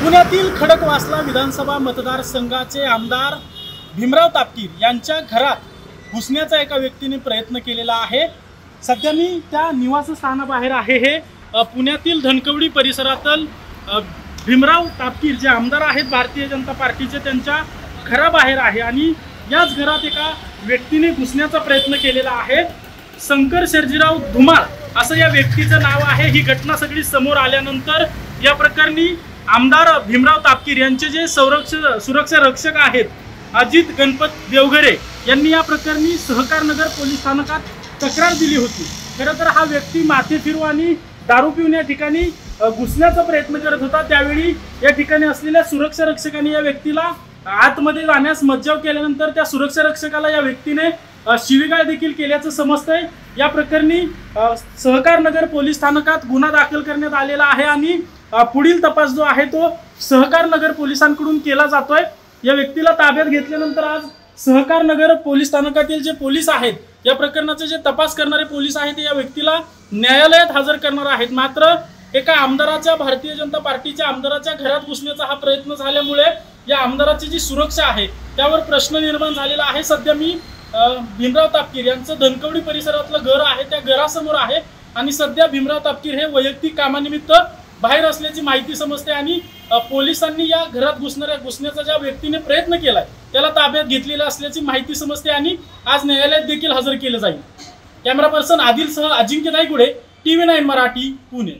पुण्यातील खडकवासला विधानसभा मतदारसंघाचे आमदार भीमराव तापकीर यांच्या घरात घुसण्याचा एका व्यक्तीने प्रयत्न केलेला आहे। सध्या मी त्या निवासस्थानाबाहेर आहे। हे पुण्यातील धनकवडी परिसरातील भीमराव तापकीर जे आमदार आहेत भारतीय जनता पार्टीचे, त्यांच्या घराबाहेर आहे आणि याच घरात एका व्यक्तीने घुसण्याचा प्रयत्न केलेला आहे। शंकर सर्जीराव धुमाळ असं या व्यक्तीचं नाव आहे। ही घटना सगळी समोर आल्यानंतर या प्रकरणी आमदार भीमराव तापकीर यांचे जे सुरक्षा रक्षक आहेत अजित गणपत देवघरे यांनी या प्रकरणी सहकारनगर पोलीस स्थानकात तक्रार दिली होती। खरं तर हा व्यक्ती माथे फिरवू आणि दारू पिऊन या ठिकाणी घुसण्याचा प्रयत्न करत होता। त्यावेळी या ठिकाणी असलेल्या सुरक्षा रक्षकांनी या व्यक्तीला आतमध्ये जाण्यास मज्जाव केल्यानंतर त्या सुरक्षा रक्षकाला या व्यक्तीने शिवीगाळ देखील केल्याचं समजतंय। या प्रकरणी सहकारनगर पोलीस स्थानकात गुन्हा दाखल करण्यात आलेला आहे आणि पुढील तपास जो आहे तो सहकारनगर पोलिसांकडून केला जातोय। या व्यक्तीला ताब्यात घेतल्यानंतर आज सहकारनगर पोलीस स्थानकातील जे पोलीस आहेत, या प्रकरणाचे जे तपास करणारे पोलीस आहेत, या व्यक्तीला न्यायालयात हजर करणार आहेत। मात्र एका आमदाराच्या, भारतीय जनता पार्टीच्या आमदाराच्या घरात घुसण्याचा हा प्रयत्न झाल्यामुळे या आमदाराची जी सुरक्षा आहे त्यावर प्रश्न निर्माण झालेला आहे। सध्या मी भीमराव तापकीर यांचं धनकवडी परिसरातलं घर आहे त्या घरासमोर आहे आणि सध्या भीमराव तापकीर हे वैयक्तिक कामानिमित्त बाहेर असल्याची माहिती समजते आणि पोलिसांनी या घरात घुसण्याचा ज्या व्यक्तीने प्रयत्न केलाय त्याला ताब्यात घेतलेला असल्याची माहिती समजते आणि आज न्यायालयात देखील हजर केलं जाईल। कॅमेरा पर्सन आदिलसह अजिंक्य नाईगुडे, TV9 मराठी, पुणे।